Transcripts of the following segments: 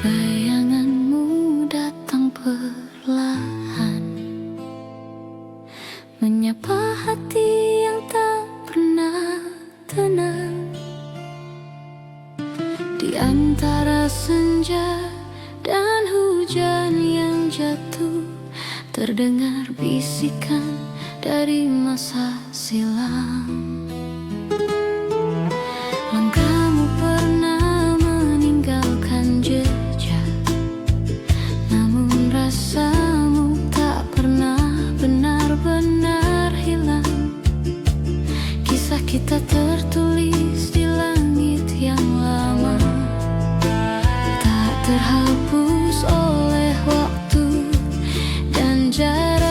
Bayanganmu datang perlahan, menyapa hati yang tak pernah tenang. Di antara senja dan hujan yang jatuh, terdengar bisikan dari masa silam. Langkahmu pernah meninggalkan jejak, namun rasamu tak pernah benar-benar hilang. Kisah kita tertulis di langit yang lama, tak terhapus oleh waktu dan jarak.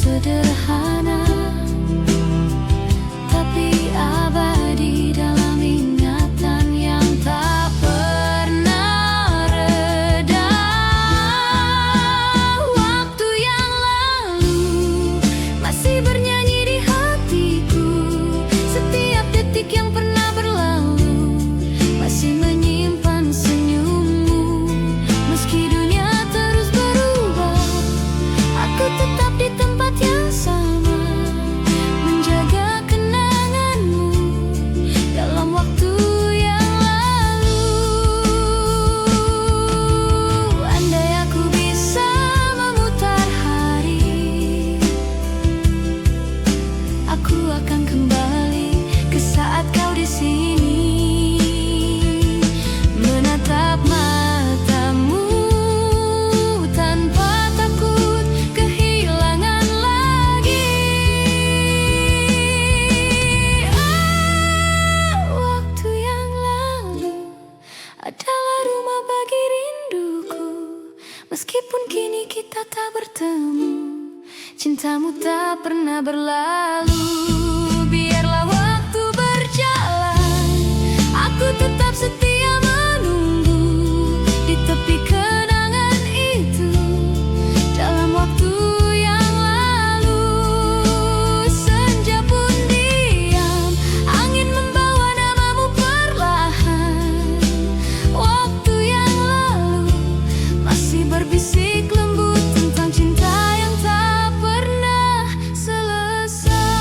Sederhana, tapi abadi dalam ingatan yang tak pernah reda. Waktu yang lalu masih bernyanyi di hatiku, setiap detik yang pernah berlalu masih menyimpan senyummu. Meski dunia terus berubah, aku tetap di tempat yang sama, menjaga kenanganmu dalam waktu yang lalu. Andai aku bisa memutar hari, aku akan kembali ke saat kau di sini, menatap matamu tanpa takut kehilangan lagi. Waktu yang lalu adalah rumah bagi rinduku. Meskipun kini kita tak bertemu, cintamu tak pernah berlalu. Biarlah waktu berjalan, aku tetap setia menunggu di tepi kenangan itu. Dalam waktu yang lalu, senja pun diam, angin membawa namamu perlahan. Waktu yang lalu masih berbisik lembut tentang cinta yang tak pernah selesai.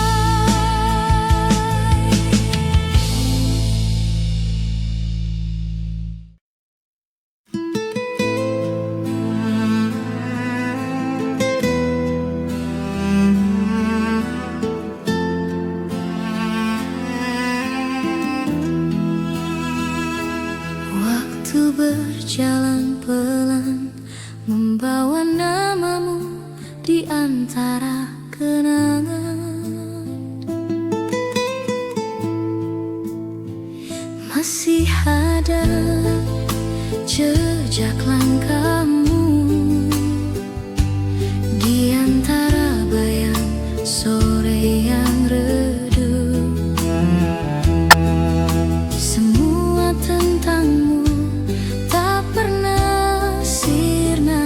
Waktu berjalan pelan, membawa namamu di antara kenangan. Masih ada jejak langkahmu di antara bayang sore yang redup. Semua tentangmu tak pernah sirna,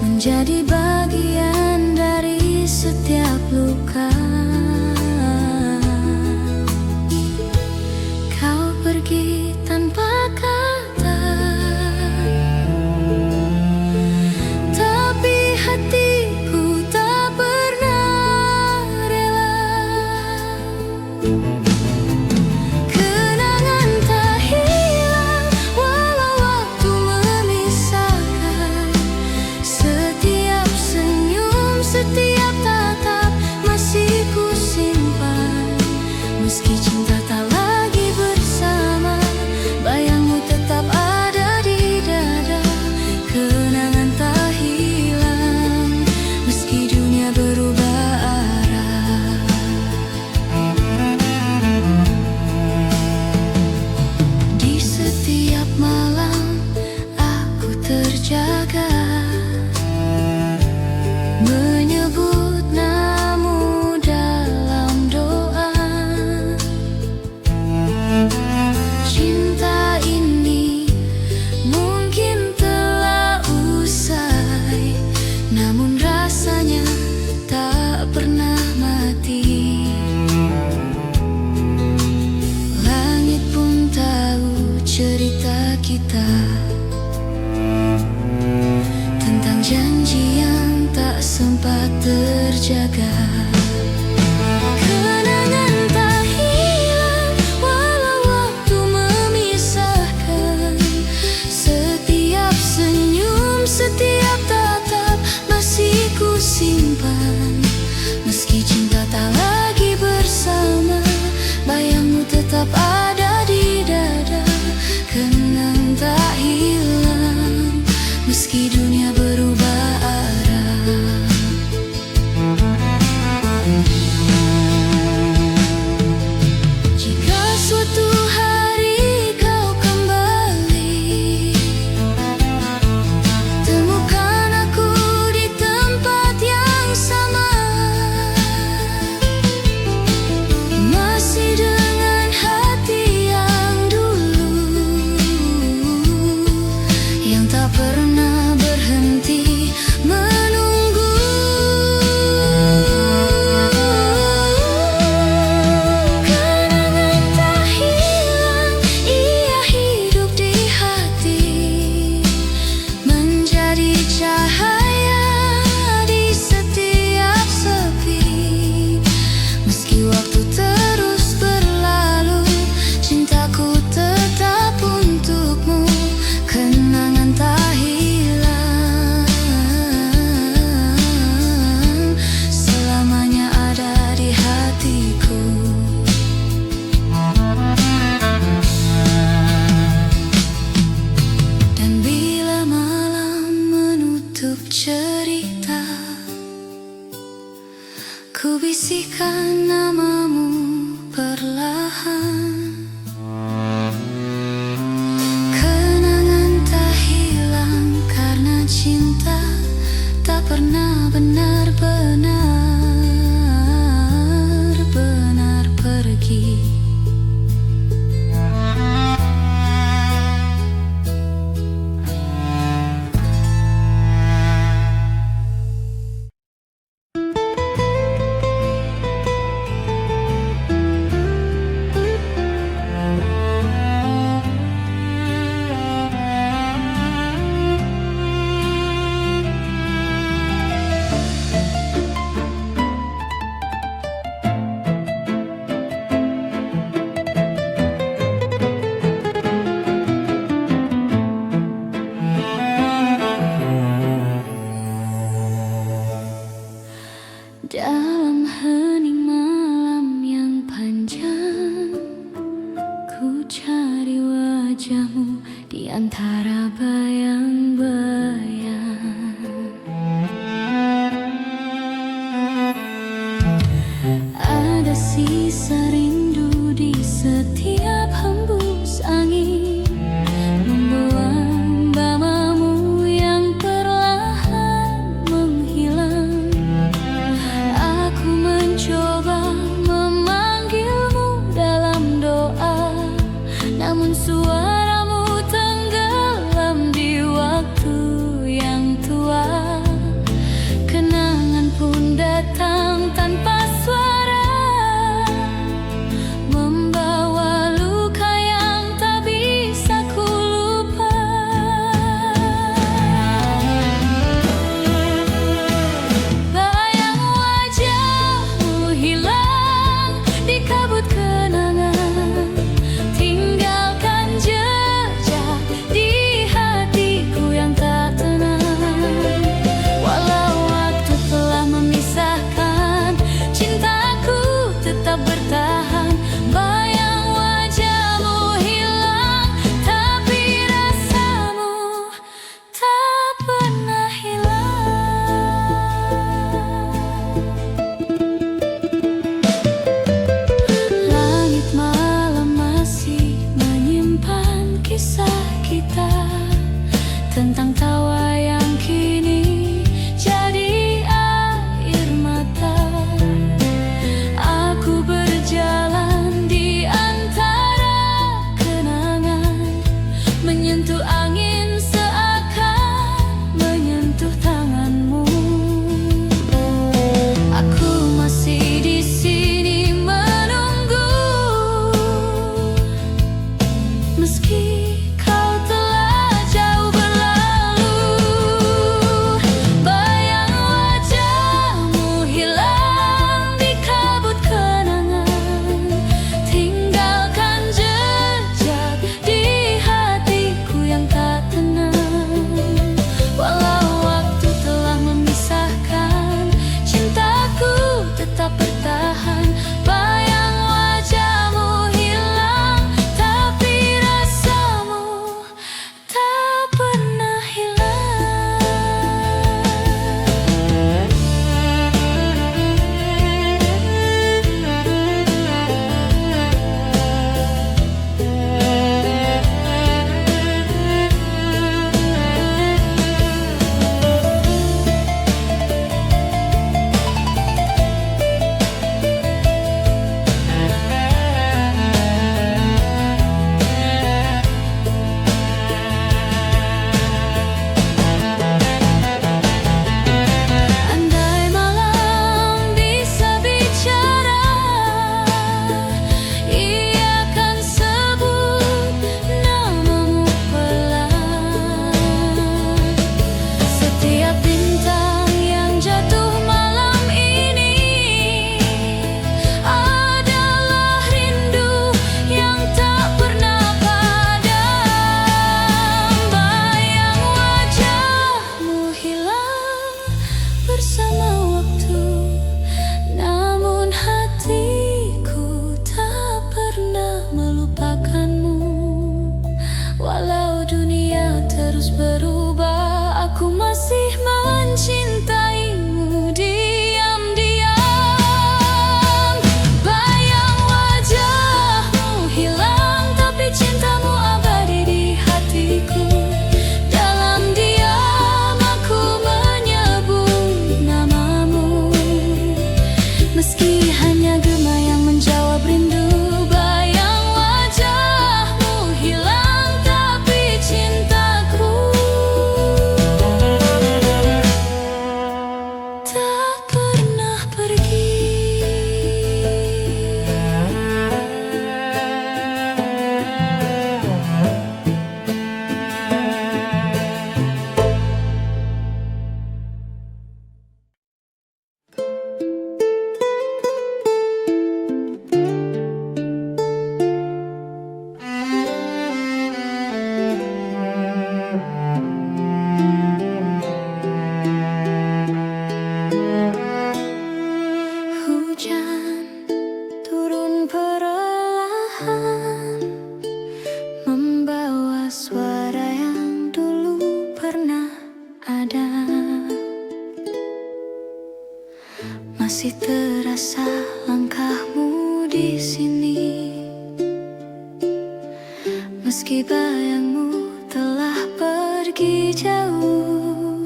menjadi bagian dari setiap luka. Kau pergi tanpa kata, Cinta ini mungkin telah usai, namun rasanya tak pernah mati. Langit pun tahu cerita kita tentang janji yang tak sempat terjaga. Kenangan tak hilang walau waktu memisahkan. Setiap senyum, setiap tatap masih ku simpan. Meski cinta tak lagi bersama, bayangmu tetap ada di dada. Kenang tak hilang meski dunia berubah arah. Jika suatu hari kau kembali, temukan aku di tempat yang sama, masih dengan hati yang dulu, yang tak pernah berhenti menunggu. Kenangan tak hilang, ia hidup di hati, menjadi cahaya di setiap sepi. Meski waktu terus berlalu, cintaku tetap untukmu. Kenangan tak hilang, selamanya ada di hatiku. Dan bila malam menutup cerita, ku bisikan namamu perlahan. Kenangan tak hilang karena cinta tak pernah benar-benar pergi. Dalam hening malam yang panjang, ku cari wajahmu di antara bayang-bayang. Ada sisa rindu di setiap hembus angin, membawa namamu yang perlahan menghilang. Aku mencoba memanggilmu dalam doa, namun suaramu tenggelam di waktu yang tua. Kenangan pun datang tanpa suara, membawa luka yang tak bisa ku lupa. Bayang wajahmu hilang di kabut kenangan, tinggalkan jejak di hatiku yang tak tenang. Walau waktu telah memisahkan, cintaku tetap bertahan. Bayang wajahmu hilang, tapi rasamu tak pernah hilang. Langit malam masih menyimpan kisah kita tentang tawa yang kini jadi air mata. Aku berjalan di antara terasa langkahmu di sini. Meski bayangmu telah pergi jauh,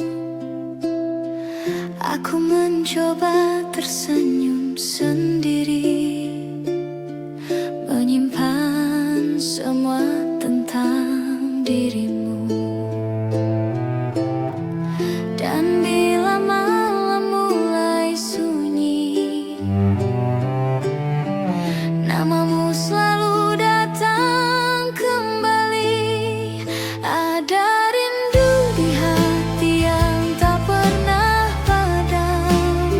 aku mencoba tersenyum sendiri, menyimpan semua tentang dirimu. Dan bila malam mulai sunyi, namamu selalu datang kembali. Ada rindu di hati yang tak pernah padam,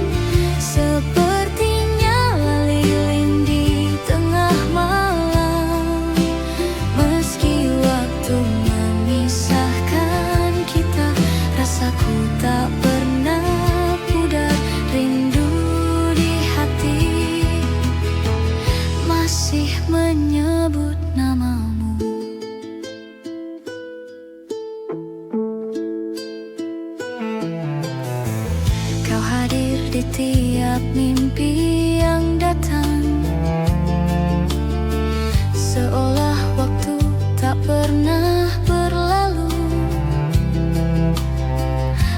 sepertinya lilin di tengah malam. Meski waktu memisahkan kita, rasaku tak pernah pudar. Rindu di hati masih menyebut namamu. Kau hadir di tiap mimpi yang datang, seolah waktu tak pernah berlalu.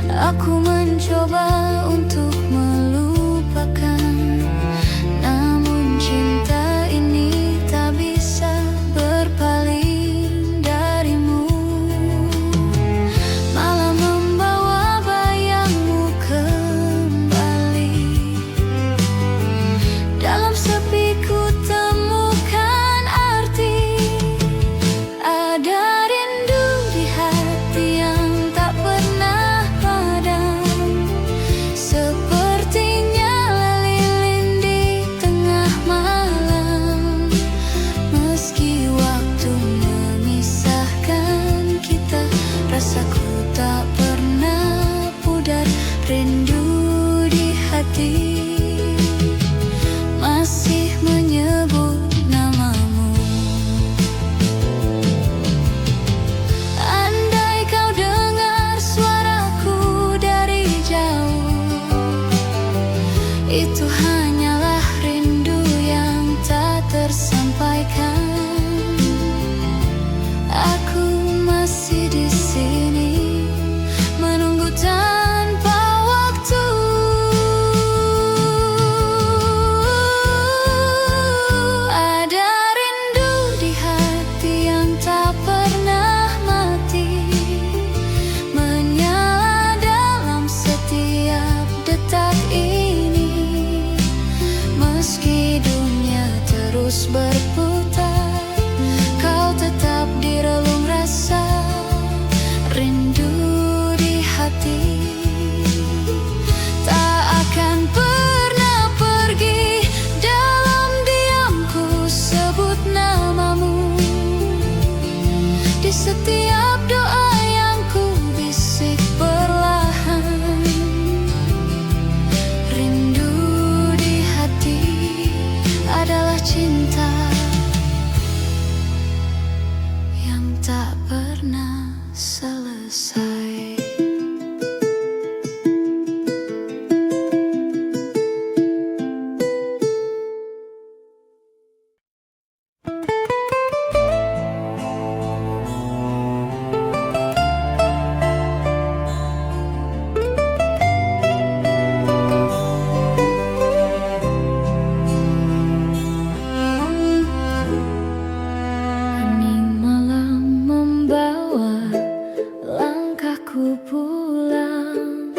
Aku mencoba untuk melupakan, namun cinta ini tak bisa berpaling darimu. Malah membawa bayangmu kembali. Dalam sepi ku temukan arti. Ada rindu di hati yang tak pernah padam, sepertinya lilin di tengah malam. Meski waktu memisahkan kita, rasaku tak pernah pudar. Rindu di hati masih menyebut namamu. Andai kau dengar suaraku dari jauh, itu hanyalah rindu yang tak tersampaikan. Aku masih di sini, menunggu tanpa waktu. Ada rindu di hati yang tak pernah mati, menyala dalam setiap detak ini. Meski dunia terus berputar, kau tetap di relung rasa. Rindu di hati tak akan pernah pergi. Dalam diamku sebut namamu, di setiap doa yang ku bisik perlahan. Rindu di hati adalah cinta yang tak pernah selesai. Hening malam membawa langkahku pulang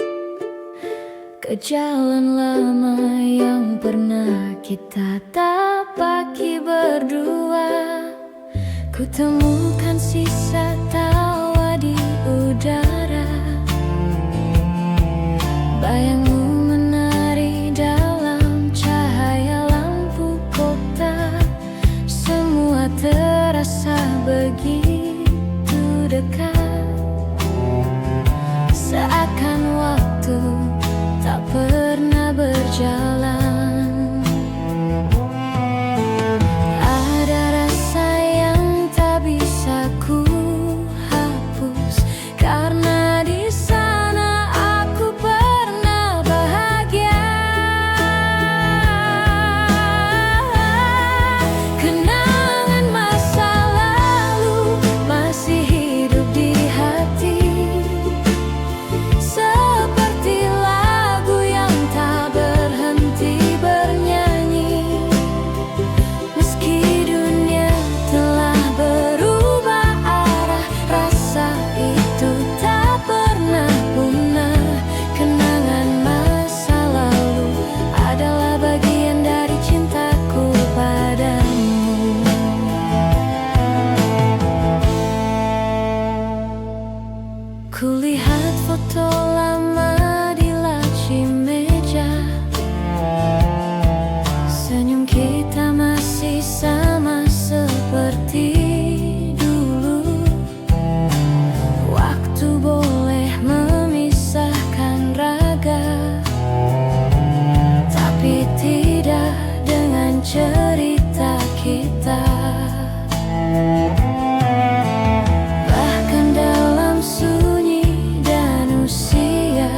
ke jalan lama yang pernah kita tapaki berdua. Ku temukan sisa tawa di udara, bayangmu menari dalam cahaya lampu kota. Semua terasa begitu dekat, seakan waktu tak pernah berjalan. Ada rasa yang tak bisa ku hapus, karena di sana aku pernah bahagia. foto lama di laci meja. Senyum kita masih sama seperti dulu. Waktu boleh memisahkan raga, tapi tidak dengan cerita kita. Bahkan dalam sunyi dan usia,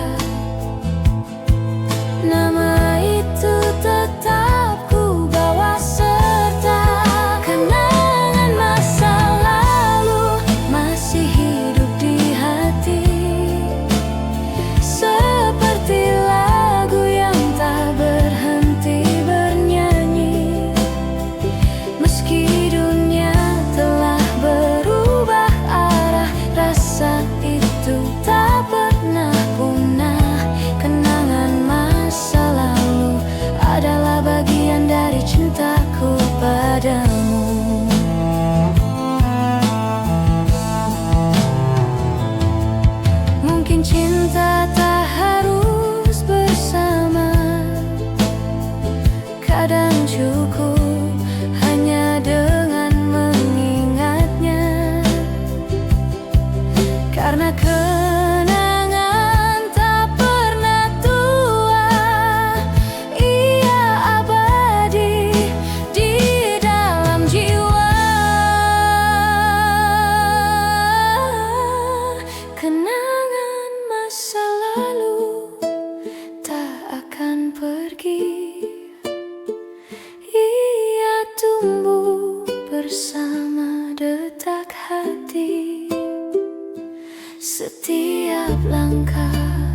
nama itu tetap ku bawa serta. Kenangan masa lalu masih hidup di hati, seperti lagu yang tak berhenti bernyanyi. Meski dunia telah berubah arah, rasa itu tak pernah punah. Kenangan masa lalu adalah bagian dari cintaku padamu. Mungkin cinta tak harus bersama, kadang cukup hanya dengan mengingatnya. Karena kenangan tak pernah tua, ia abadi di dalam jiwa. Kenangan masa lalu tak akan pergi, ia tumbuh bersama detak hati. Setiap langkah,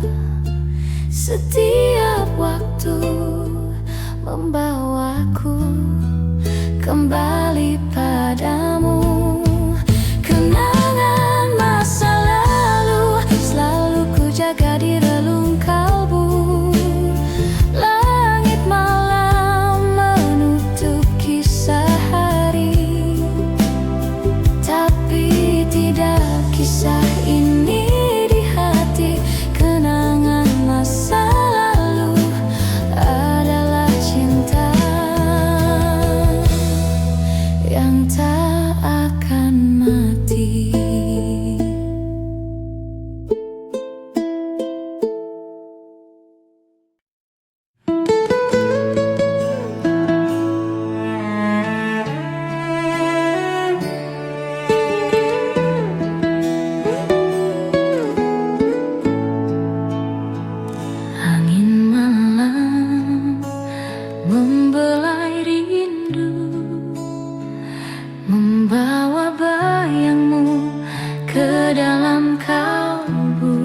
setiap waktu membawaku kembali padamu. Kenangan masa lalu selalu ku jaga di relung kalbu. Langit malam menutup kisah hari, tapi tidak kisah ini di hati. Kenangan masa lalu adalah cinta yang tak akan mati. Angin malam membelai rindu, membawa bayangmu ke dalam kalbu.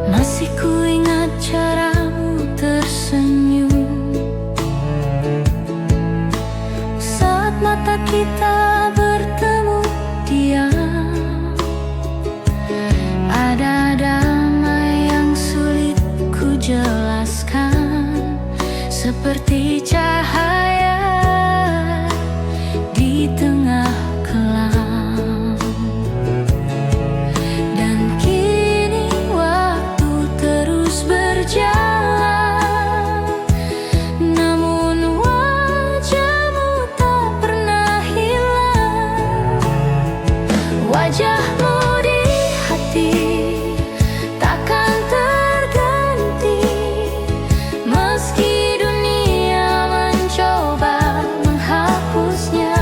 Masih ku ingat caramu tersenyum saat mata kita bertemu diam. Ada damai yang sulit ku jelaskan, seperti cahaya di tengah kelam. Dan kini waktu terus berjalan, namun wajahmu tak pernah hilang. Wajahmu di hati takkan terganti, meski dunia mencoba menghapusnya.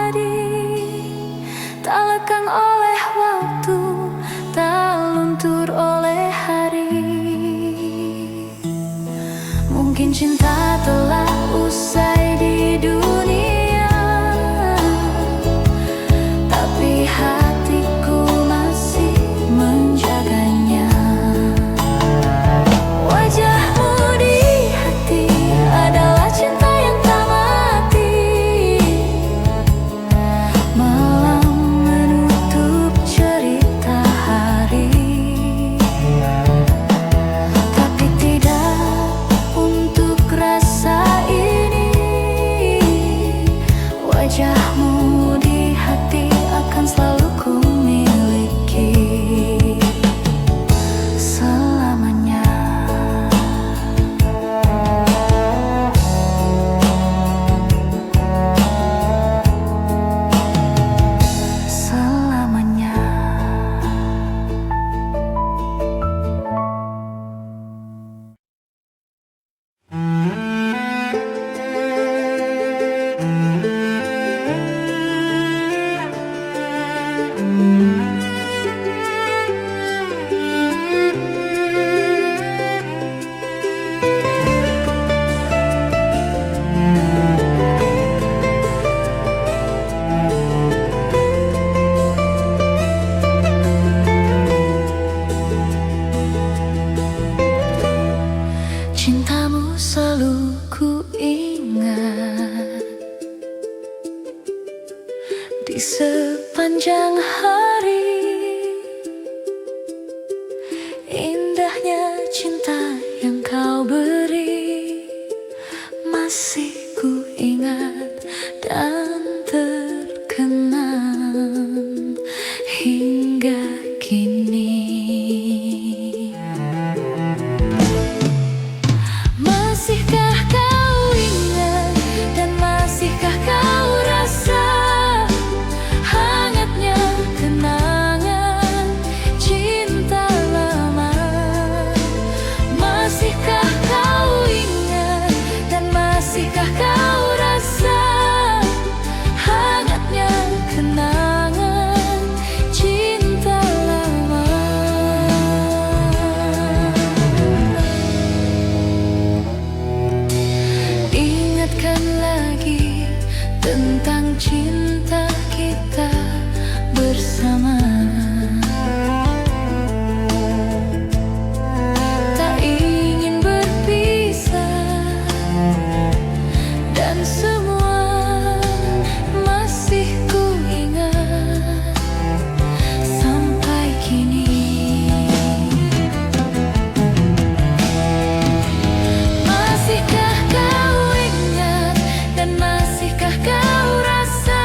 abadi, tak lekang oleh waktu, tak luntur oleh hari. Mungkin cinta telah usai di dunia, tapi hatiku masih menjaganya. Wajahmu di hati adalah cinta yang tak mati. Malam menutup cerita hari, tapi tidak untuk rasa ini. Wajahmu di hati akan selalu ku miliki selamanya. Selamanya. Cintamu selalu ku ingat di sepanjang hari. Indahnya cinta yang kau beri masih ku ingat dan terkenang hingga kini. Masihkah kau ingat dan masihkah kau rasa hangatnya kenangan cinta lama? Masihkah kau ingat dan masihkah kau rasa hangatnya kenangan cinta lama? Ingatkan lagi tentang cinta kita bersama. Tak ingin berpisah, dan semua masih ku ingat sampai kini. Masihkah kau ingat dan masihkah kau rasa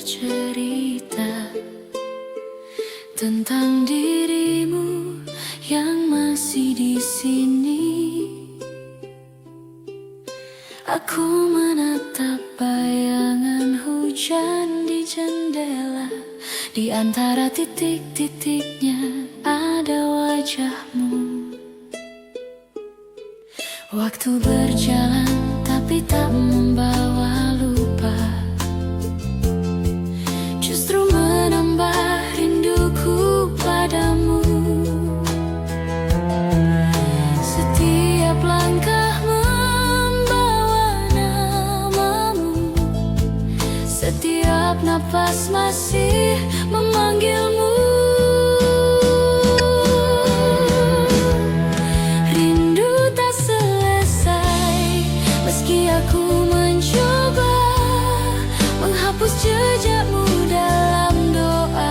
bercerita tentang dirimu yang masih di sini. Aku menatap bayangan hujan di jendela. Di antara titik-titiknya ada wajahmu. Waktu berjalan tapi tak membawa lupa, justru menambah rinduku padamu. Setiap langkah membawa namamu, setiap napas masih memanggilmu. Rindu tak selesai meski aku mencoba menghapus jejakmu dalam doa.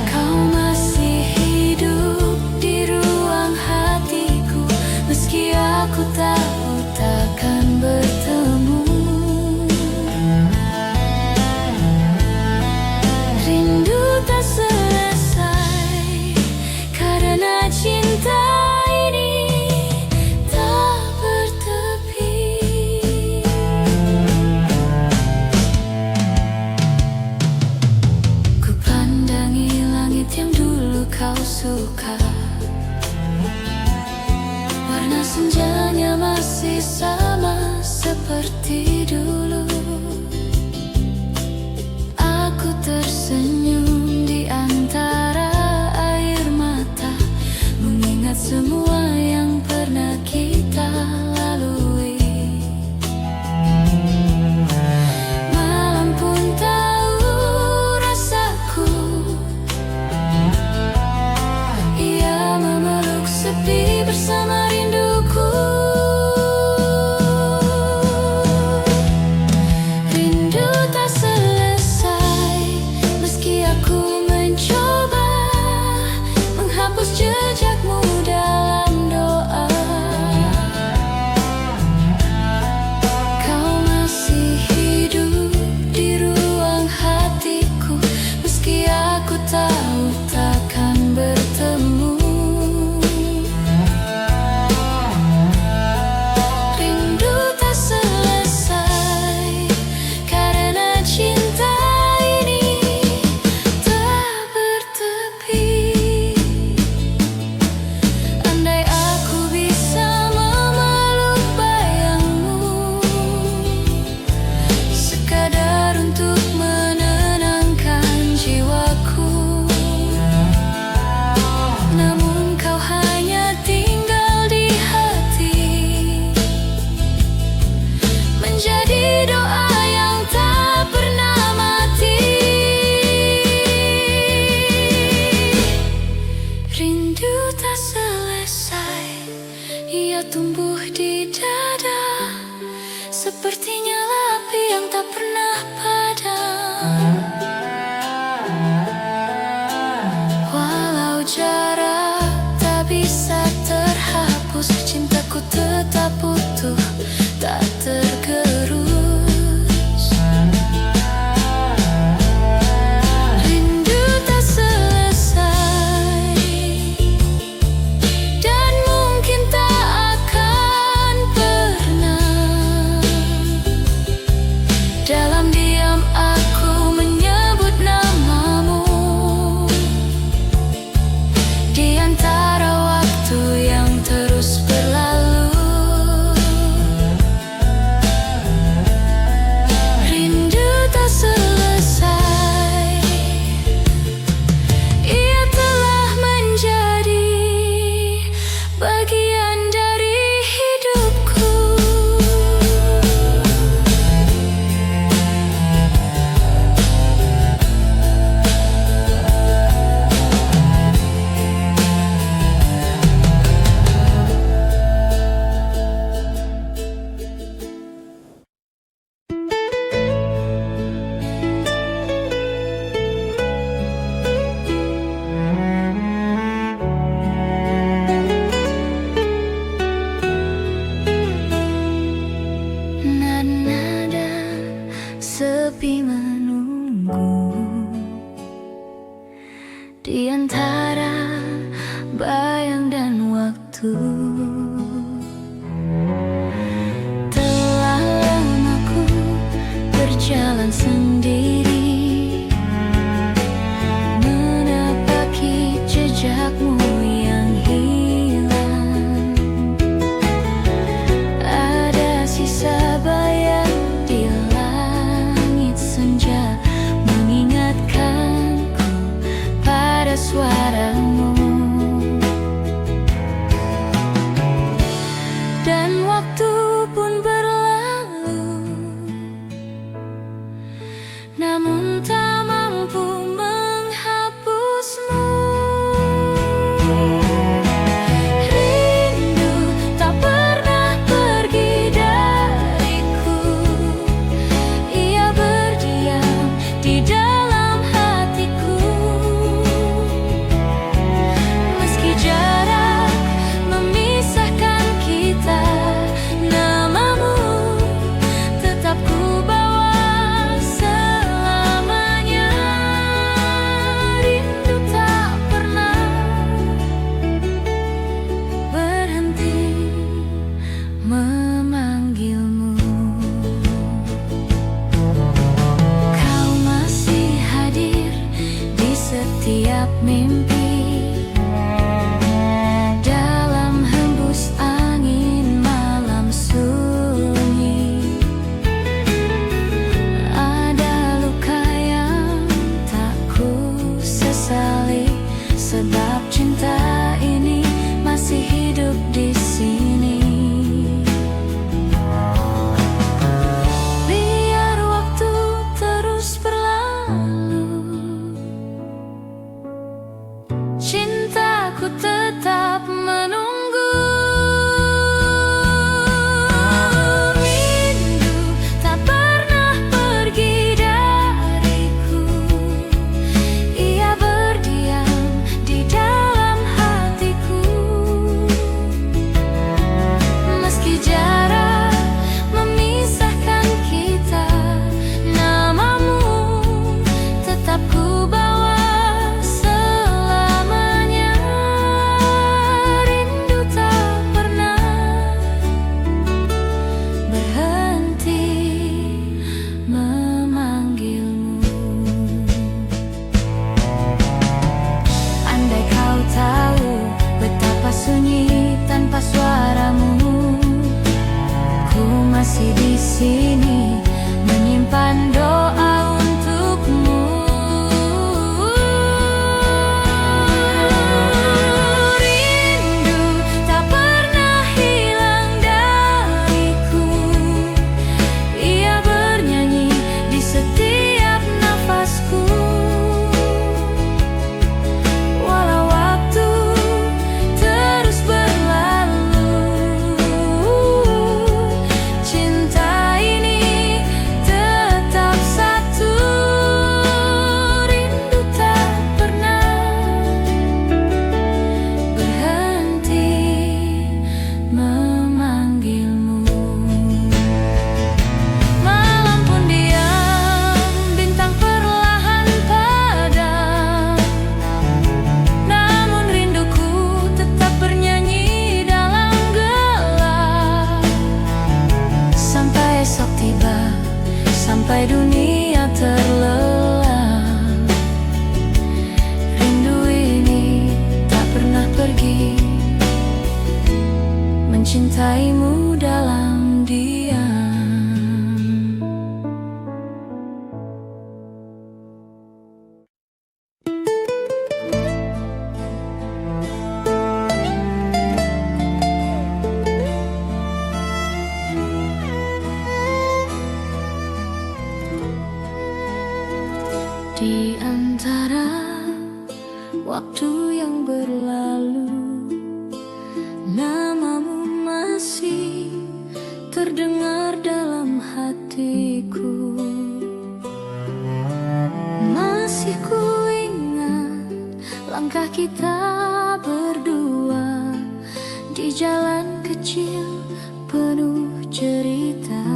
Kau masih hidup di ruang hatiku meski aku tahu takkan bertemu. Rindu tak selesai karena cinta ini tak bertepi. Ku pandangi langit yang dulu kau suka, warna senjanya masih sama seperti dulu. Aku tersenyum di antara air mata, mengingat semua yang pernah kita lalui. Malam pun tahu rasaku, ia memeluk sepi bersama rinduku. Rindu tak selesai meski aku mencoba menghapus jejakmu dalam doa. Kau masih hidup di ruang hatiku meski aku tahu takkan bertemu. Rindu tak selesai karena cinta ini tak bertepi. Andai aku bisa memeluk bayangmu, sekadar untuk menenangkan jiwaku, namun kau hanya tinggal di hati, menjadi doa yang tak pernah mati. Rindu tak selesai, ia tumbuh di dada, seperti nyala api yang tak pernah padam. Walau jarak tak bisa terhapus, cintaku tetap utuh, tak tergerus. Rindu tak selesai dan mungkin tak akan pernah. Dalam diam sepi menunggu di antara bayang dan waktu. Telah lama ku berjalan sendiri, menapaki jejakmu yang hilang. Ada sisa bayang di langit senja, mengingatkanku pada suaramu. Dan waktu pun berlalu, namun tak mampu menghapusmu. Rindu tak pernah pergi dariku, ia berdiam di dalam hatiku. Meski jarak memisahkan kita, namamu tetap ku bawa selamanya. Rindu tak pernah berhenti memanggilmu. Kau masih hadir di setiap mimpi, dalam hembus angin malam sunyi. Ada luka yang tak ku sesali, sebab cinta ini masih hidup di sini. Biar waktu terus berlalu, cintaku tetap menunggu. Rindu tak pernah pergi dariku, ia berdiam di dalam hatiku. Meski jarak memisahkan kita, namamu tetap ku bawa selamanya. Rindu tak pernah berhenti memanggilmu. Andai kau tahu betapa sunyi tanpa suaramu, ku masih di sini menyimpan doa untukmu. Rindu tak pernah hilang dariku, ia bernyanyi di setiap nafasku. Walau waktu terus berlalu, cinta ini tetap satu. Rindu tak pernah berhenti memanggilmu. Malam pun diam, bintang perlahan padam, namun rinduku tetap bernyanyi dalam gelap. Sampai esok tiba, sampai dunia terlelap, rindu ini tak pernah pergi, mencintaimu dalam diam. Di antara waktu yang berlalu, namamu masih terdengar dalam hatiku. Masih ku ingat langkah kita berdua di jalan kecil penuh cerita.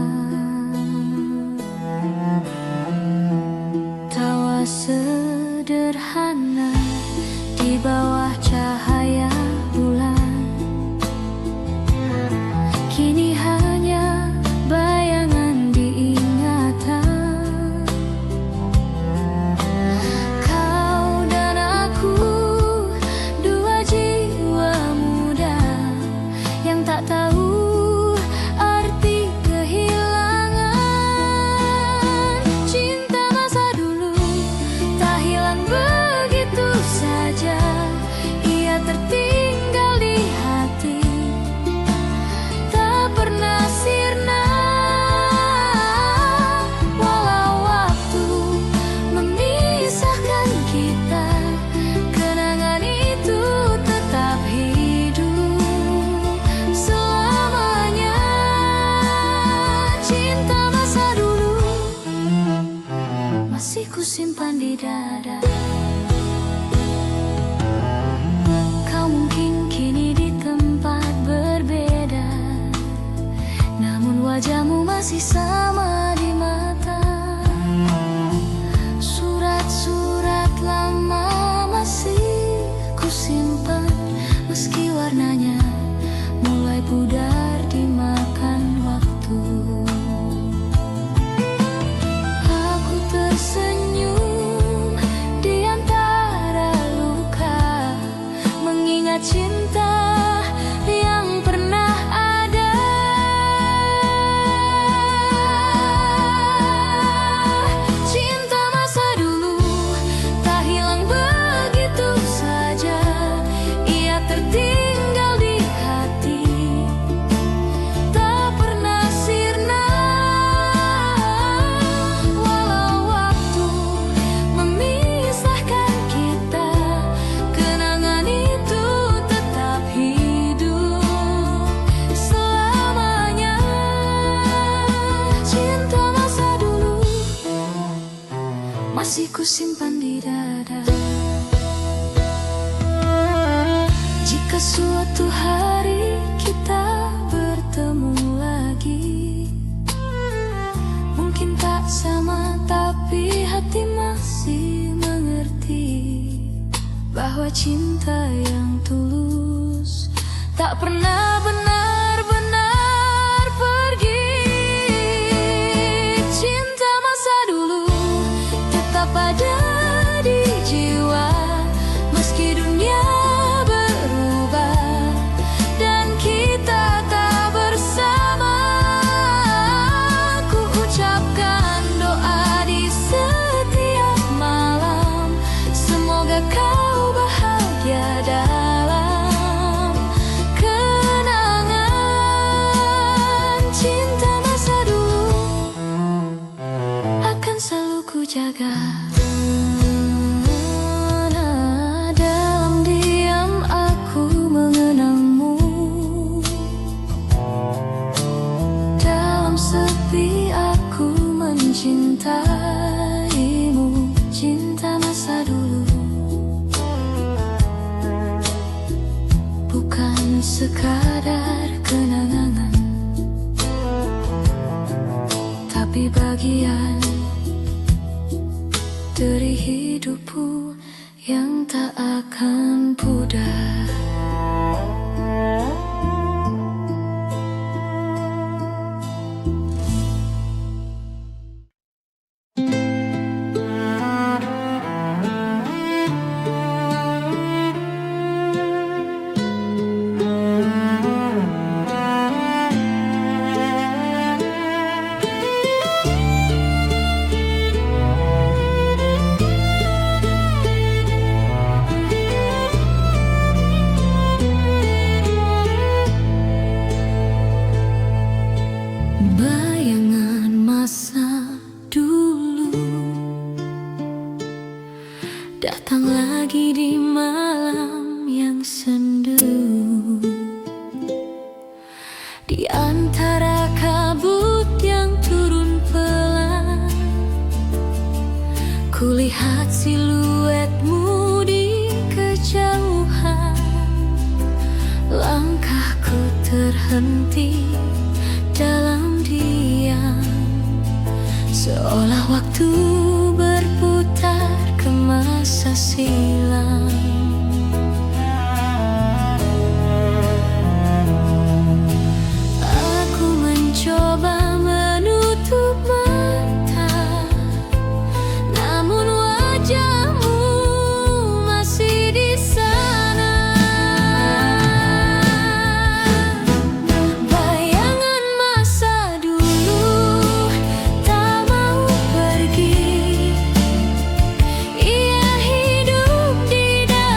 simpan di dada. Kau mungkin kini di tempat berbeda, namun wajahmu masih sama di mata. Surat-surat lama masih ku simpan, meski warnanya mulai pudar dimakan waktu. Aku tersenyum di antara luka, mengingat cinta yang pernah ada. Cinta masa dulu tak hilang begitu saja, ia tertinggal di hati, tak pernah sirna. Walau waktu memisahkan kita, kenangan itu tetap hidup selamanya. Cinta masa dulu masih ku simpan di dada. Jika suatu hari kita bertemu lagi, mungkin tak sama, tapi hati masih mengerti bahwa cinta yang tulus tak pernah benar-benar pergi. Cinta masa dulu tetap ada di jiwa, meski dunia berubah dan kita tak bersama. Ku ucapkan doa di setiap malam, semoga kau bahagia dalam kenangan. Cinta masa dulu akan selalu ku jaga. Dalam diam aku mengenangmu, dalam sepi aku mencintaimu. Cinta masa dulu bukan sekadar kenangan, tapi bagian dari hidupku yang tak akan pudar. Bayangan masa dulu datang lagi di malam yang sendu, di antara kabut yang turun pelan. Kulihat siluetmu di kejauhan, langkahku terhenti dalam diam, seolah waktu berputar ke masa silam. Aku mencoba menutup mata, namun wajahmu masih di sana. Bayangan masa dulu tak mau pergi, ia hidup di dalam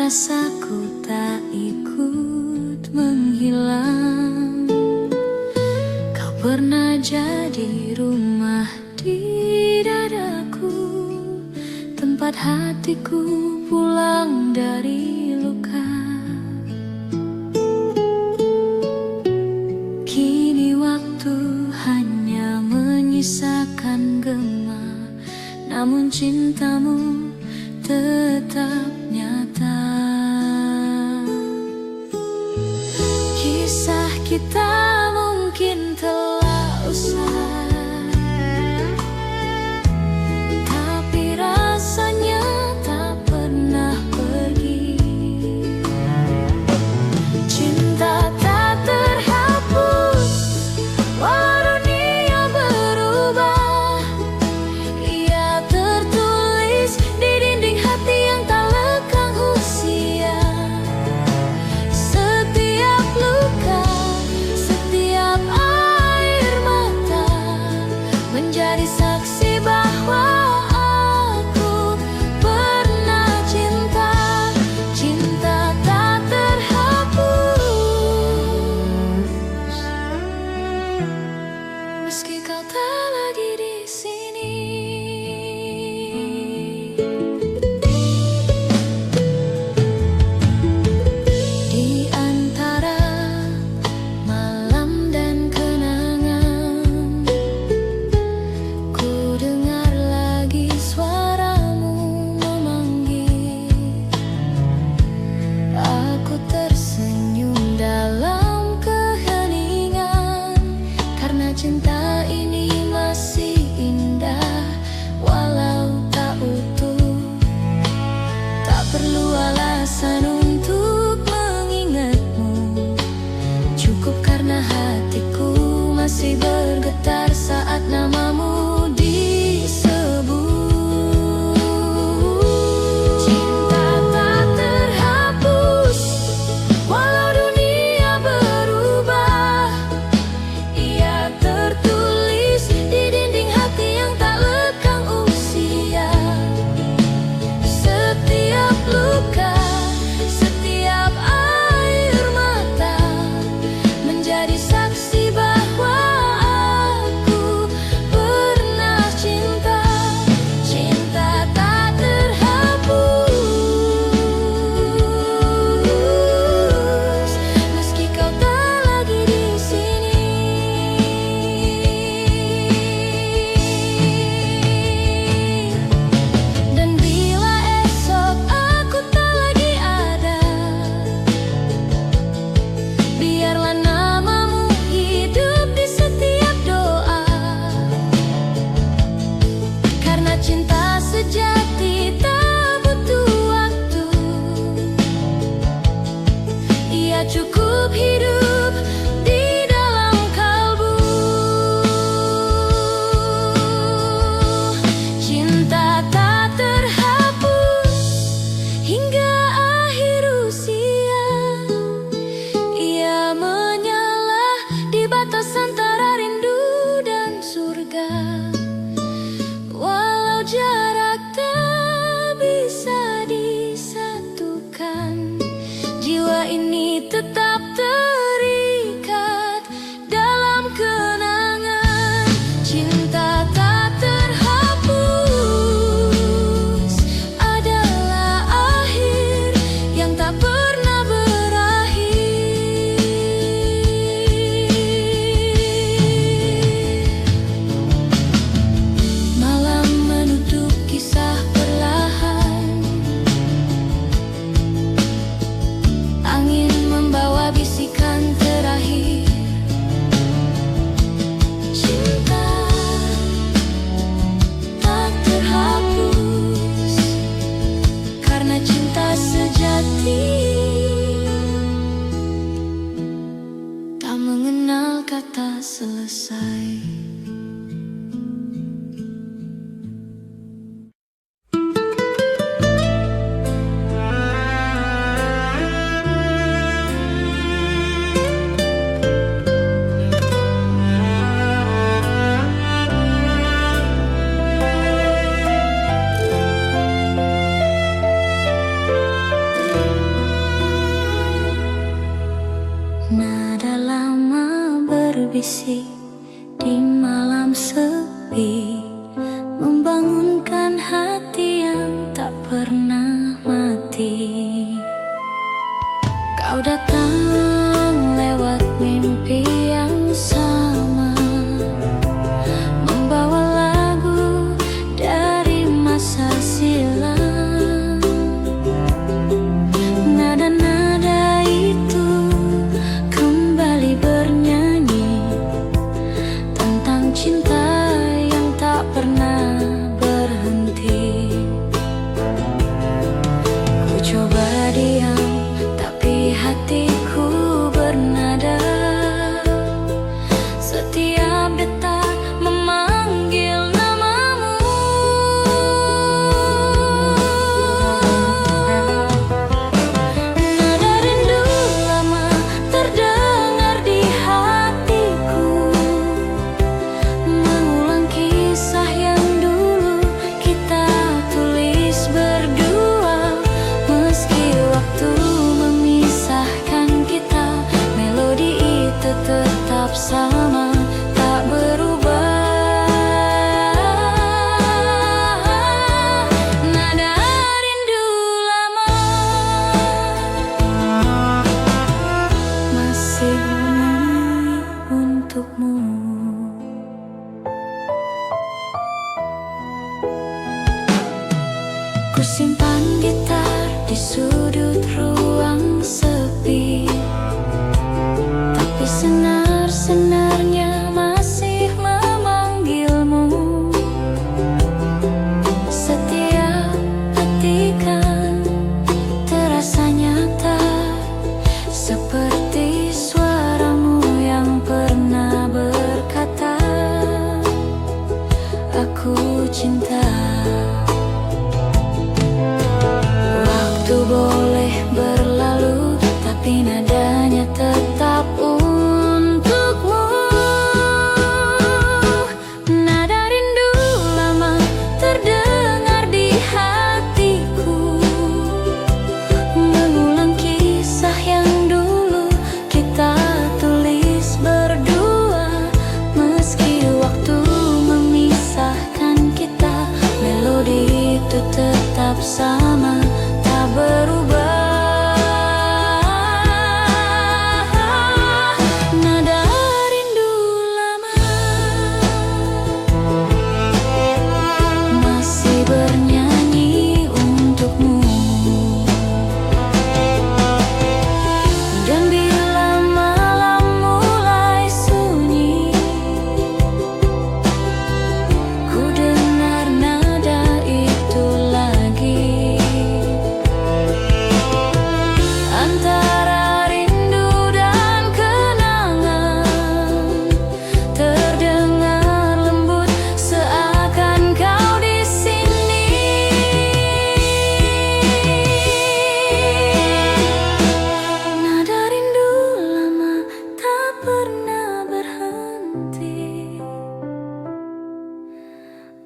rasaku tak ikut menghilang. Kau pernah jadi rumah di dadaku, tempat hatiku pulang dari luka. Kini waktu hanya menyisakan gema, namun cintamu tetap nyata. Kisah kita mungkin telah usai, tapi rasanya tak pernah pergi. Cinta tak terhapus walau dunia berubah, ia tertulis di dinding hati yang tak lekang usia. Setiap luka, setiap air mata menjadi saksi bahwa aku pernah cinta. Cinta tak terhapus meski kau tak lagi di sini. Di antara malam dan kenangan, ku dengar lagi suaramu memanggil. Aku tersenyum dalam keheningan, karena cinta ini masih indah walau tak utuh. Tak perlu alasan untuk mengingatmu, cukup karena hatiku masih bergetar saat namamu disebut. Cinta tak terhapus walau dunia berubah, ia tertulis di dinding hati yang tak lekang usia. Setiap luka, hati. Kau datang lewat mimpi yang sama, membawa lagu dari masa silam. Nada-nada itu kembali bernyanyi tentang cinta yang tak pernah berhenti. Ku coba diam, tapi hatiku bernada. Setiap detak memanggil namamu. Nada rindu lama terdengar di hatiku, mengulang kisah yang dulu kita tulis berdua. Meski waktu memisahkan kita, melodi itu tetap sama, tak berubah. Nada rindu lama masih bernyanyi untukmu. Ku simpan gitar di sudut ruang sepi, tapi senar-senarnya masih memanggilmu. Setiap petikan terasa nyata, seperti suaramu yang pernah berkata, aku cinta. Waktu boleh berlalu, tapi nadanya tetap untukmu. Nada rindu lama terdengar di hatiku, mengulang kisah yang dulu kita tulis berdua. Meski waktu memisahkan kita, melodi itu tetap sama, tak berubah. Nada rindu lama masih bernyanyi untukmu. Dan bila malam mulai sunyi, ku dengar nada itu lagi. Antara rindu dan kenangan, terdengar lembut seakan kau di sini. Nada rindu lama tak pernah berhenti,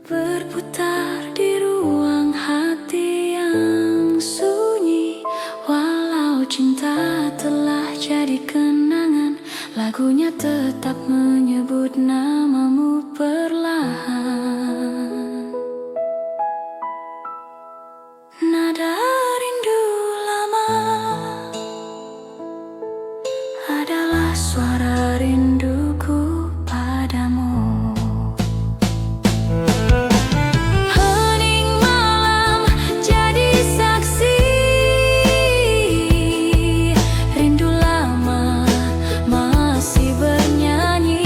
berputar di ruang hati yang sunyi. Walau cinta telah jadi kenangan, lagunya tetap menyebut namamu perlahan. Nada rindu lama adalah suara rinduku padamu. Hening malam jadi saksi, rindu lama masih bernyanyi.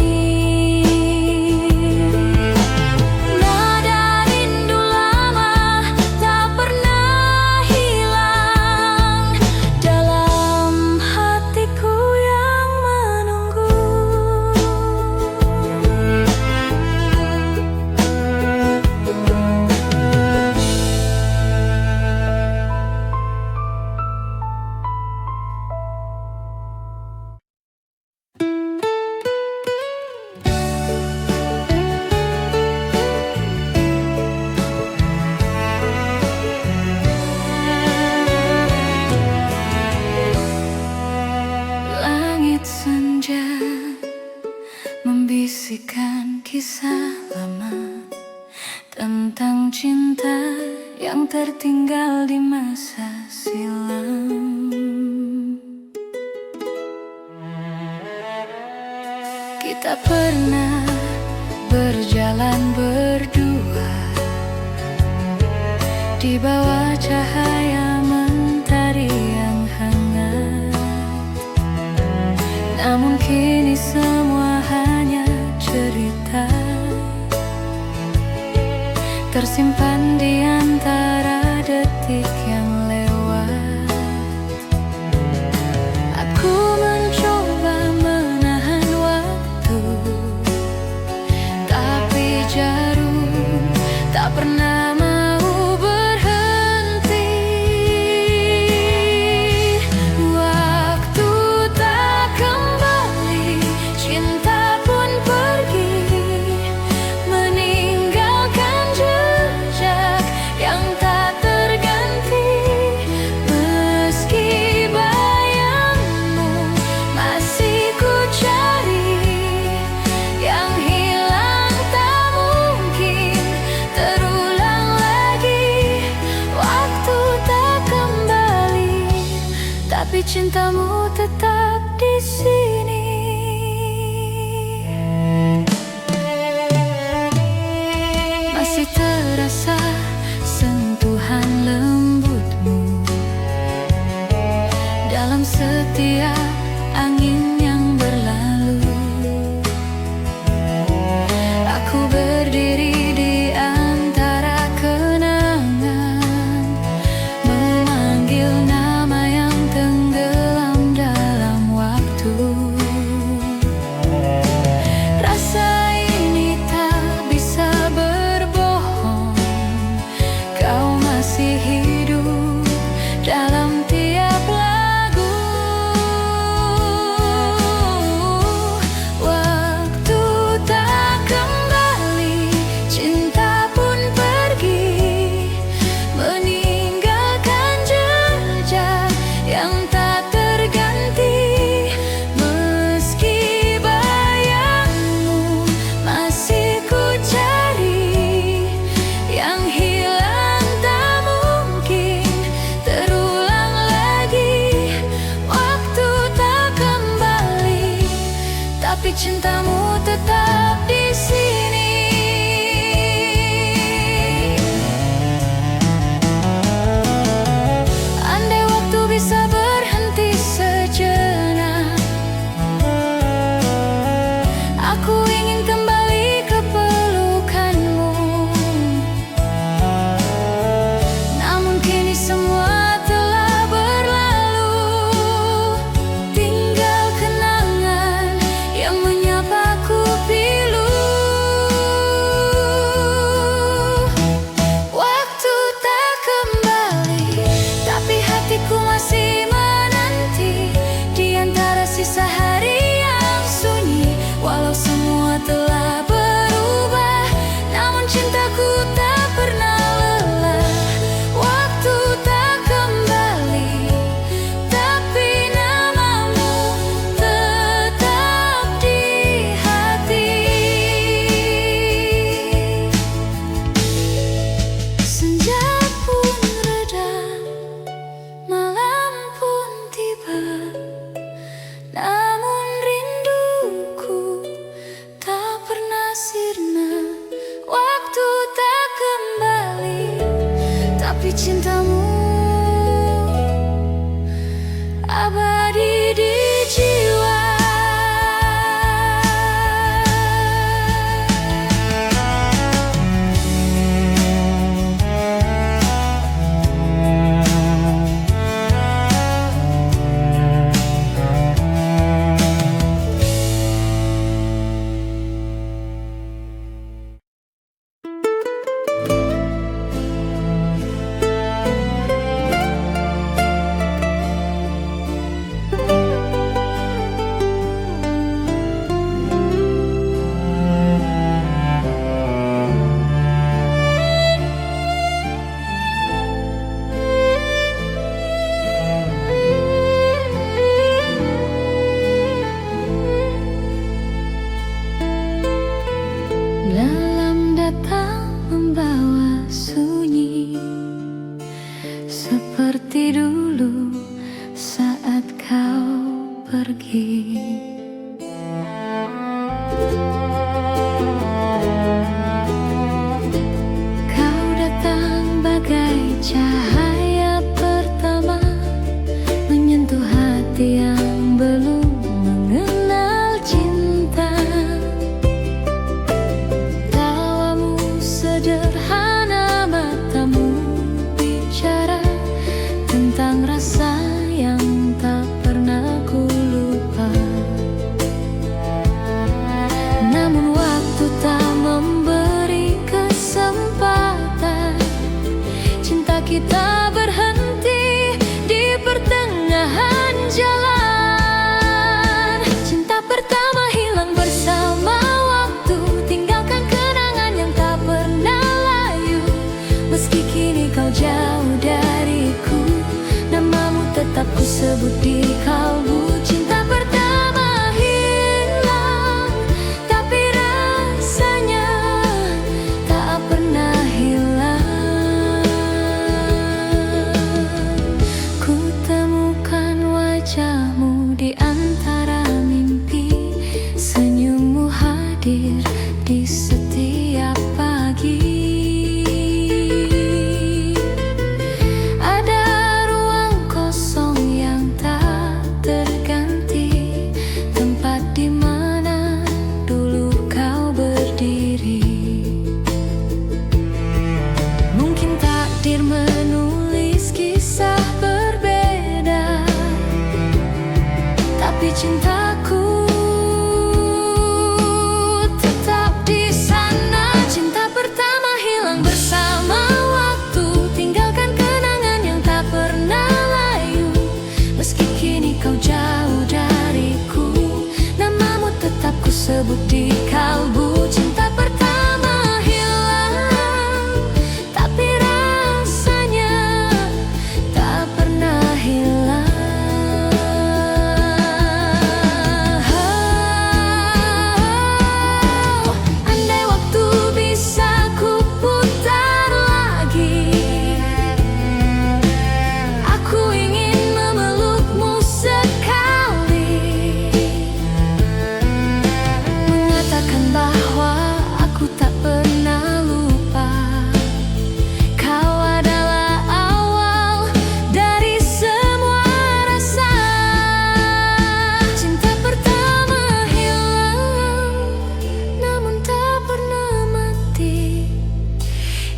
tertinggal di masa silam. Kita pernah berjalan berdua di bawah cahaya mentari yang hangat. Namun kini semua hanya cerita, tersimpan di antara detik yang lewat. Aku mencoba menahan waktu, tapi jarum tak pernah mau berhenti. Waktu tak kembali, cinta pun pergi, meninggalkan jejak yang tak terganti. Meski bayangmu masih ku cari, yang hilang tak mungkin terulang lagi. Waktu tak kembali, tapi cintamu tetap di sini. Masih terasa sentuhan lembutmu dalam setiap angin yang berlalu. Aku berdiri di antara kenangan, memanggil nama yang tenggelam dalam waktu. Rasa ini tak bisa berbohong, kau masih hidup dalam tiap lagu. Waktu tak kembali, cinta pun pergi, meninggalkan jejak yang tak terganti. Meski bayangmu masih ku cari, yang hilang tak mungkin terulang lagi. Waktu tak kembali, tapi cintamu tetap di sini. Andai waktu bisa berhenti sejenak, aku ingin kembali ke pelukanmu. Namun kini semua telah berlalu, tinggal kenangan yang menyapa seperti dulu saat kau pergi. Kau datang bagai cahaya pertama, menyentuh hati yang belum mengenal cinta. Tawamu sederhana, matamu bicara tentang rasa yang tak pernah ku lupa. Namun waktu tak memberi kesempatan, cinta kita berhenti di pertengahan jalan. Cinta pertama hilang bersama waktu, tinggalkan kenangan yang tak pernah layu. Meski kini kau jauh dariku, namamu tetap ku sebut di kalbu. Cinta pertama hilang, tapi rasanya tak pernah hilang. Ku temukan wajahmu di antara mimpi, senyummu hadir di setiap pagi. Ada ruang kosong yang tak terganti, tempat di mana dulu kau berdiri. Mungkin takdir menulis kisah berbeda, tapi cintaku tetap di sana. Cinta pertama hilang bersama waktu, tinggalkan kenangan yang tak pernah layu. Meski kini kau jauh dariku, namamu tetap ku sebut di kalbu. Cinta pertama hilang, tapi rasanya tak pernah hilang. Andai waktu bisa ku putar lagi, aku ingin memelukmu sekali, mengatakan bahwa aku tak pernah lupa. Kau adalah awal dari semua rasa. Cinta pertama hilang, namun tak pernah mati.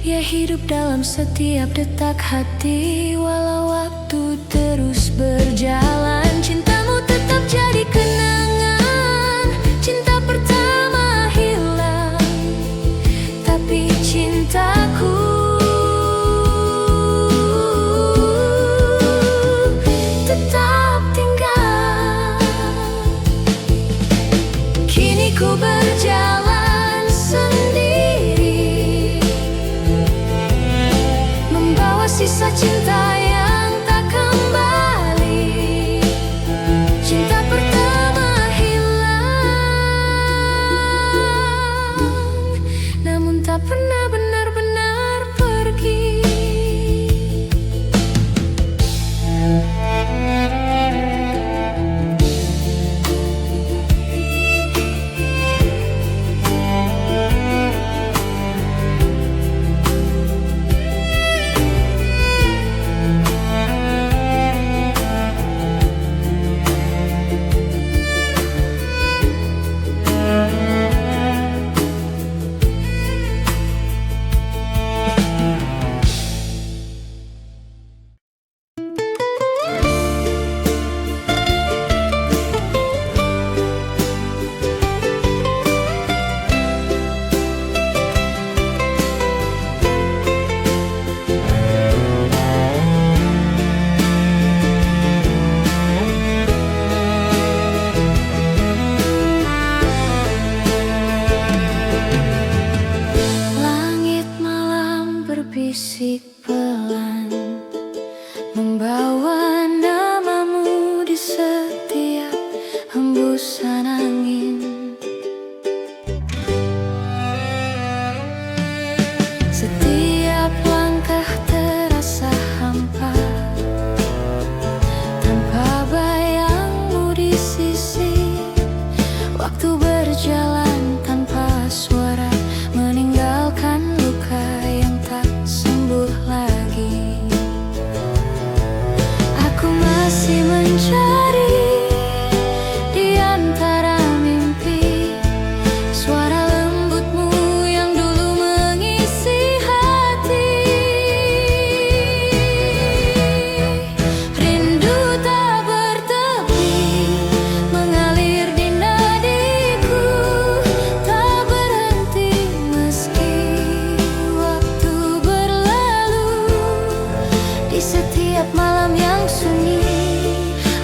Ia hidup dalam setiap detak hati, walau waktu terus berjalan. Cintamu tetap jadi kenangan. Cinta pertama hilang, tapi cintaku tetap tinggal. Kini ku berjalan sendiri, membawa sisa cinta yang tak kembali. Cinta pertama hilang, namun tak pernah benar-benar pergi. berbisik pelan, membawa namamu di setiap hembusan angin. Setiap langkah terasa hampa, setiap malam yang sunyi,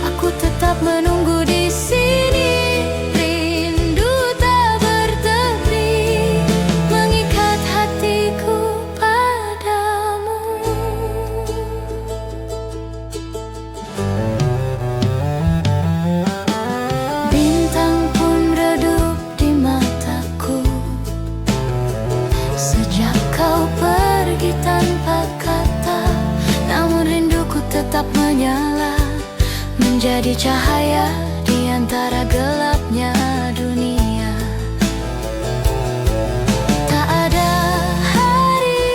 aku tetap menunggu di sini. Rindu tak bertepi mengikat hatiku padamu. Bintang pun redup di mataku sejak kau pergi tanpa kata. Namun rinduku tetap menyala, menjadi cahaya di antara gelapnya dunia. Tak ada hari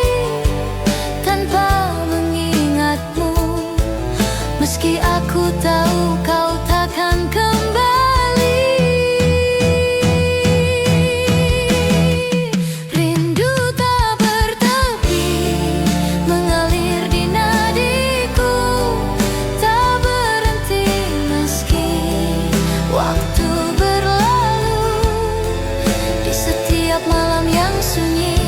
tanpa mengingatmu, meski aku tahu kau takkan kembali. Rindu tak bertepi mengalir di nadiku, tak berhenti meski waktu berlalu. Di setiap malam yang sunyi,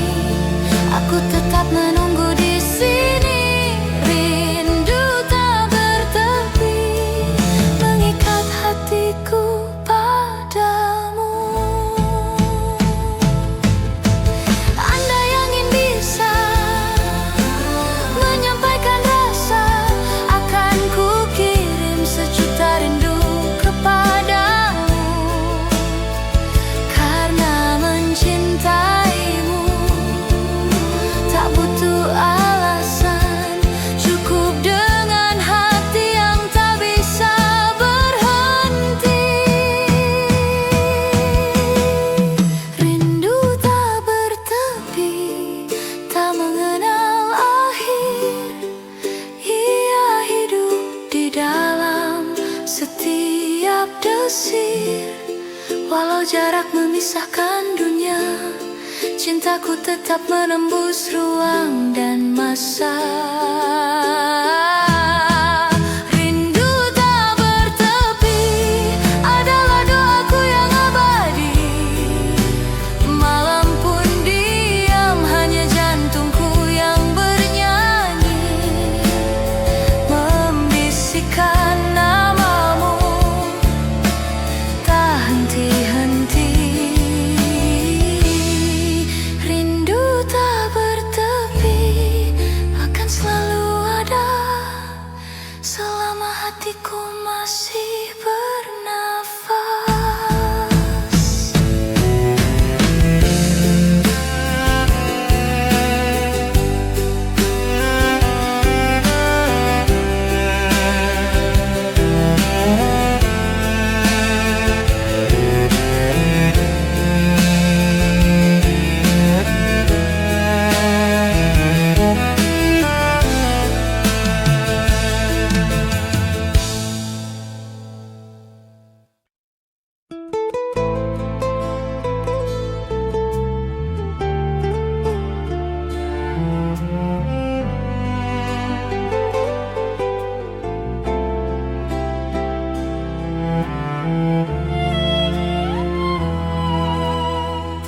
aku tetap menunggu di sini. Rindu tak bertepi mengikat hatiku padamu. Andai angin bisa menyampaikan rasa, akan ku kirim sejuta rindu kepadamu. Karena mencintaimu tak butuh alasan, cukup dengan hati yang tak bisa berhenti. Rindu tak bertepi, tak mengenal akhir. Ia hidup di dalam setiap desir. Walau jarak memisahkan dunia, cintaku tetap menembus ruang dan masa. Rindu tak bertepi adalah doaku yang abadi. Malam pun diam, hanya jantungku yang bernyanyi, membisikkan namamu tak henti-henti. Rindu tak bertepi akan selalu ada selama hatiku masih bernafas.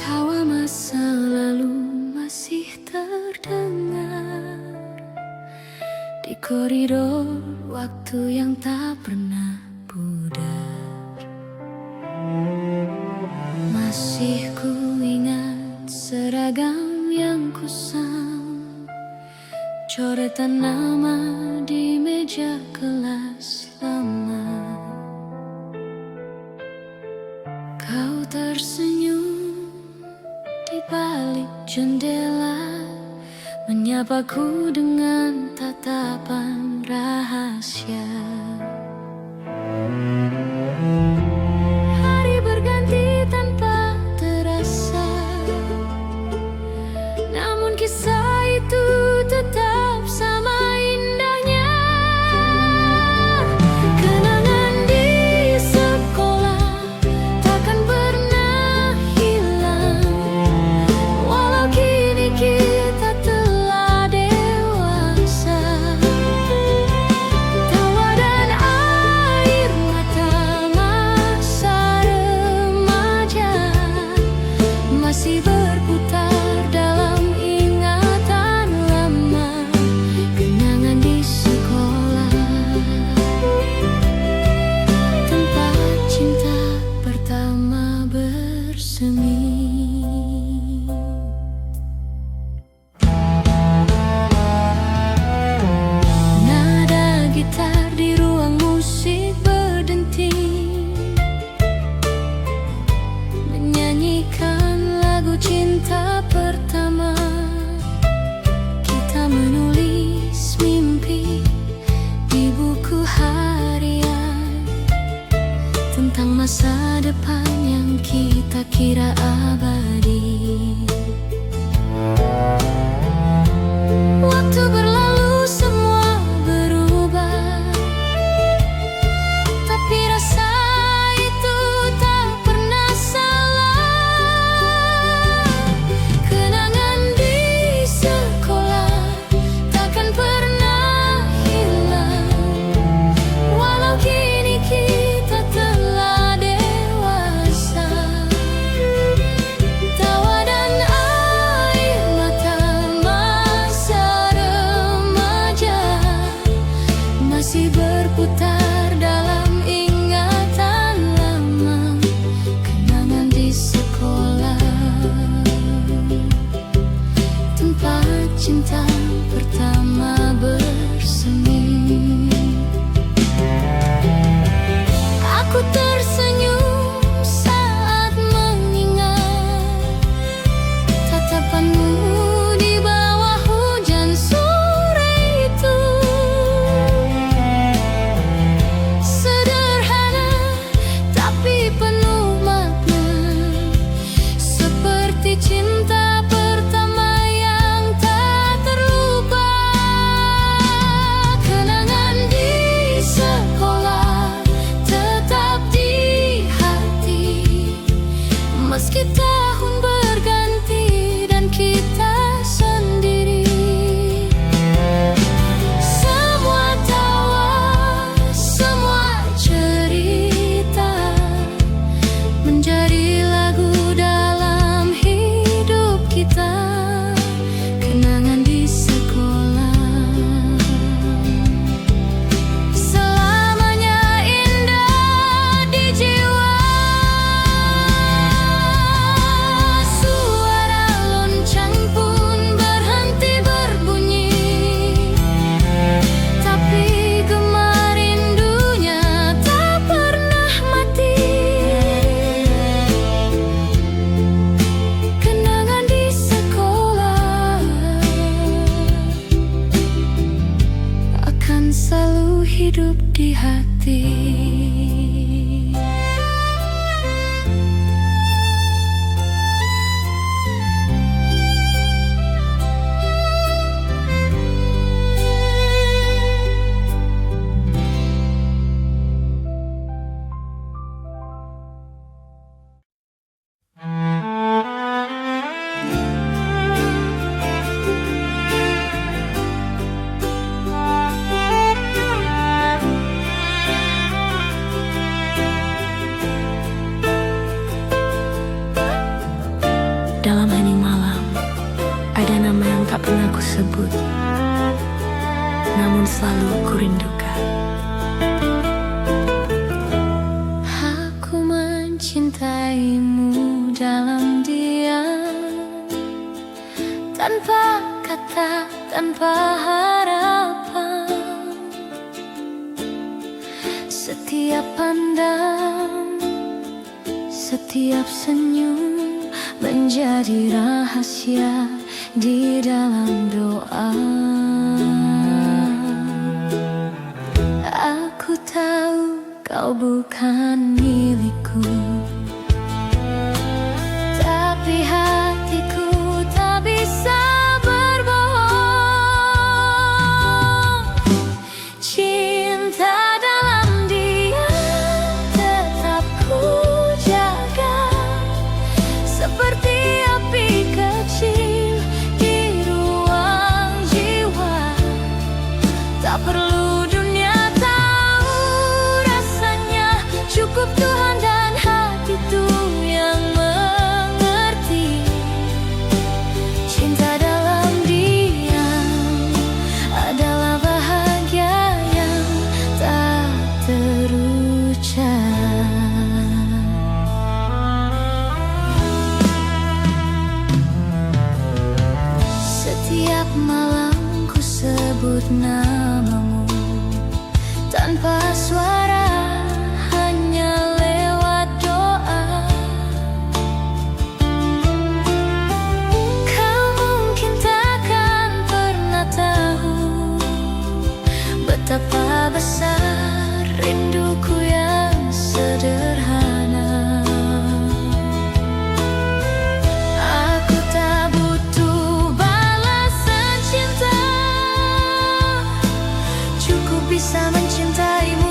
Tawa masa lalu masih terdengar di koridor waktu yang tak pernah pudar. Masih ku ingat seragam yang kusam, coretan nama di meja kelas lama. Kau tersenyum di balik jendela, menyapaku dengan tatapan rahasia. Hari berganti tanpa terasa, namun kisah itu tetap sama indahnya. Kenangan di sekolah takkan pernah hilang, walau kini kita telah dewasa. Tawa dan kita kira abadi. Waktu berlalu semua berubah, tapi rasa itu tak pernah salah. Kenangan di sekolah takkan pernah hilang, walau kini kita telah dewasa. Tawa dan air mata masa remaja masih berputar dalam ingatan lama. Kenangan di sekolah, tempat cinta pertama bersemi. Aku tersenyum saat mengingat tatapanmu di bawah hujan sore itu. Sederhana tapi penuh makna, seperti cinta pertama yang tak terlupa. Kenangan di sekolah tetap di hati, meski tahun berganti dan kita sendiri. Semua tawa, semua cerita menjadi lagu dalam hidup kita. Kenangan di sekolah selamanya indah di jiwa. Suara lonceng pun berhenti berbunyi, tapi gemar rindunya tak pernah mati. Kenangan di sekolah akan selalu hidup di hati. Dalam hening malam, ada nama yang tak pernah ku sebut, namun selalu ku rindukan. Aku mencintaimu dalam diam, tanpa kata, tanpa harapan. Setiap pandang, setiap senyum menjadi rahasia di dalam doa. Aku tahu kau bukan milikku, tapi hatiku tak bisa berbohong. Cinta dalam diam tetap ku jaga, seperti api kecil di ruang jiwa. Tak perlu dunia tahu rasanya, cukup Tuhan dan hatiku yang mengerti. Cinta dalam diam adalah bahagia yang tak terucap. Setiap malam ku sebut namamu tanpa suara, hanya lewat doa. Kau mungkin takkan pernah tahu betapa besar rinduku yang sederhana. bisa mencintaimu